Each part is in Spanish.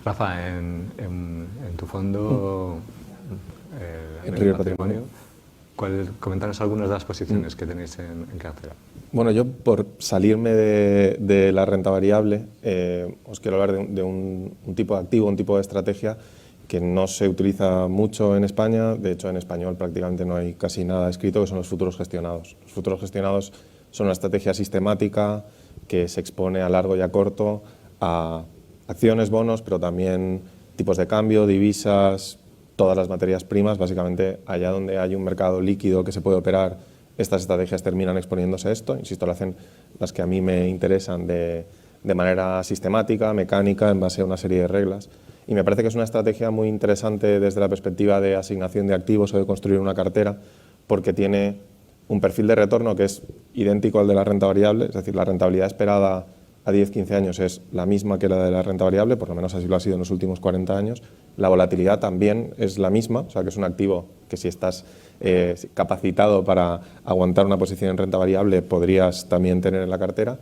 Rafa, en tu fondo, en River Patrimonio, comentaros algunas de las posiciones que tenéis en cartera. Bueno, yo por salirme de la renta variable, os quiero hablar de un tipo de activo, un tipo de estrategia que no se utiliza mucho en España. De hecho, en español prácticamente no hay casi nada escrito, que son los futuros gestionados. Los futuros gestionados son una estrategia sistemática que se expone a largo y a corto a acciones, bonos, pero también tipos de cambio, divisas, todas las materias primas. Básicamente, allá donde hay un mercado líquido que se puede operar, estas estrategias terminan exponiéndose a esto. Insisto, lo hacen las que a mí me interesan de manera sistemática, mecánica, en base a una serie de reglas. Y me parece que es una estrategia muy interesante desde la perspectiva de asignación de activos o de construir una cartera, porque tiene un perfil de retorno que es idéntico al de la renta variable, es decir, la rentabilidad esperada a 10-15 años es la misma que la de la renta variable, por lo menos así lo ha sido en los últimos 40 años. La volatilidad también es la misma, o sea que es un activo que si estás capacitado para aguantar una posición en renta variable podrías también tener en la cartera,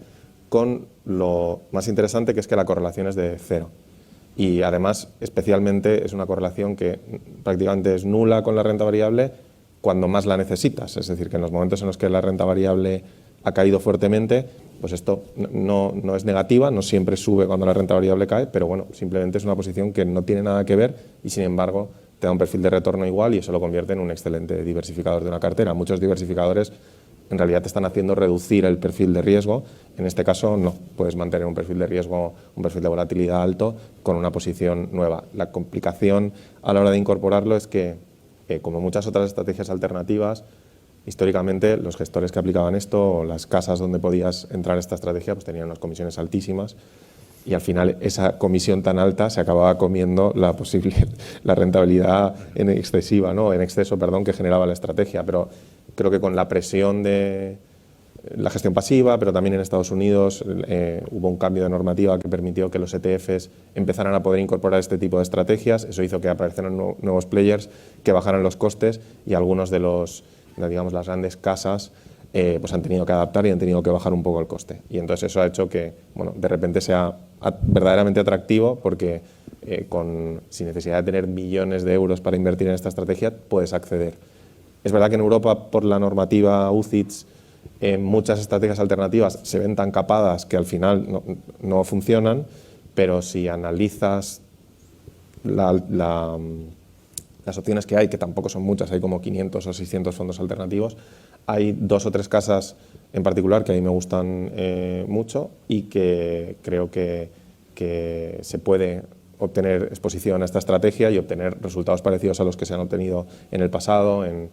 con lo más interesante que es que la correlación es de cero. Y además, especialmente, es una correlación que prácticamente es nula con la renta variable cuando más la necesitas. Es decir, que en los momentos en los que la renta variable ha caído fuertemente, pues esto no es negativa, no siempre sube cuando la renta variable cae, pero bueno, simplemente es una posición que no tiene nada que ver y sin embargo te da un perfil de retorno igual y eso lo convierte en un excelente diversificador de una cartera. Muchos diversificadores en realidad te están haciendo reducir el perfil de riesgo. En este caso no, puedes mantener un perfil de riesgo, un perfil de volatilidad alto con una posición nueva. La complicación a la hora de incorporarlo es que, como muchas otras estrategias alternativas, históricamente los gestores que aplicaban esto o las casas donde podías entrar a esta estrategia pues tenían unas comisiones altísimas y al final esa comisión tan alta se acababa comiendo la rentabilidad en exceso, que generaba la estrategia. Pero creo que con la presión de la gestión pasiva, pero también en Estados Unidos hubo un cambio de normativa que permitió que los ETFs empezaran a poder incorporar este tipo de estrategias. Eso hizo que aparecieran nuevos players que bajaran los costes y algunos de las grandes casas pues han tenido que adaptar y han tenido que bajar un poco el coste. Y entonces eso ha hecho que de repente sea verdaderamente atractivo porque sin necesidad de tener millones de euros para invertir en esta estrategia puedes acceder. Es verdad que en Europa, por la normativa UCITS, muchas estrategias alternativas se ven tan capadas que al final no funcionan, pero si analizas las opciones que hay, que tampoco son muchas, hay como 500 o 600 fondos alternativos, hay 2 o 3 casas en particular que a mí me gustan mucho y que creo que se puede obtener exposición a esta estrategia y obtener resultados parecidos a los que se han obtenido en el pasado, en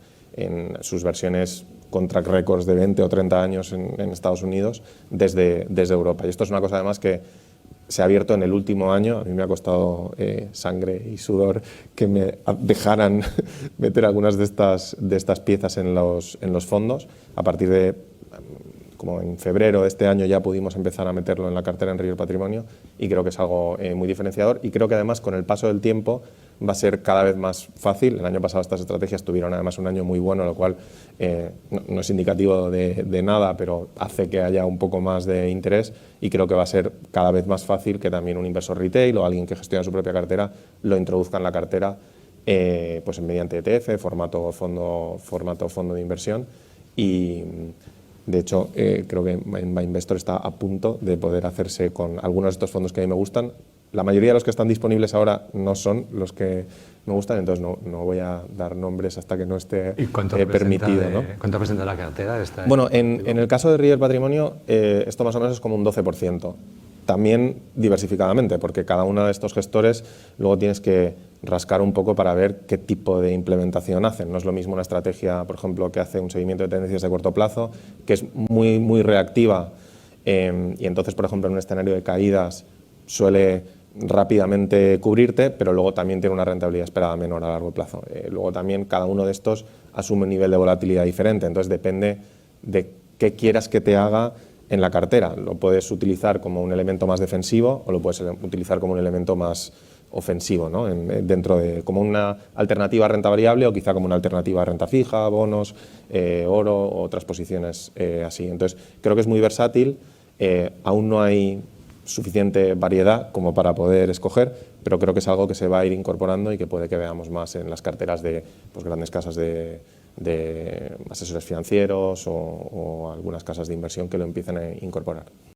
sus versiones con track records de 20 o 30 años en Estados Unidos desde Europa. Y esto es una cosa además que se ha abierto en el último año. A mí me ha costado sangre y sudor que me dejaran meter algunas de estas piezas en los fondos. A partir de, como en febrero de este año, ya pudimos empezar a meterlo en la cartera en River Patrimonio y creo que es algo muy diferenciador y creo que además con el paso del tiempo va a ser cada vez más fácil. El año pasado estas estrategias tuvieron además un año muy bueno, lo cual no es indicativo de nada, pero hace que haya un poco más de interés y creo que va a ser cada vez más fácil que también un inversor retail o alguien que gestiona su propia cartera lo introduzca en la cartera pues mediante ETF, formato fondo de inversión y de hecho creo que MyInvestor está a punto de poder hacerse con algunos de estos fondos que a mí me gustan. La mayoría de los que están disponibles ahora no son los que me gustan, entonces no voy a dar nombres hasta que no esté permitido. ¿Cuánto presenta la cartera? Bueno, en el caso de River Patrimonio, esto más o menos es como un 12%. También diversificadamente, porque cada uno de estos gestores luego tienes que rascar un poco para ver qué tipo de implementación hacen. No es lo mismo una estrategia, por ejemplo, que hace un seguimiento de tendencias de corto plazo, que es muy, muy reactiva y entonces, por ejemplo, en un escenario de caídas suele rápidamente cubrirte, pero luego también tiene una rentabilidad esperada menor a largo plazo. Luego también cada uno de estos asume un nivel de volatilidad diferente, entonces depende de qué quieras que te haga en la cartera. Lo puedes utilizar como un elemento más defensivo o lo puedes utilizar como un elemento más ofensivo, ¿no? Como una alternativa a renta variable o quizá como una alternativa a renta fija, bonos, oro o otras posiciones así. Entonces creo que es muy versátil, aún no hay suficiente variedad como para poder escoger, pero creo que es algo que se va a ir incorporando y que puede que veamos más en las carteras de pues, grandes casas de asesores financieros o algunas casas de inversión que lo empiecen a incorporar.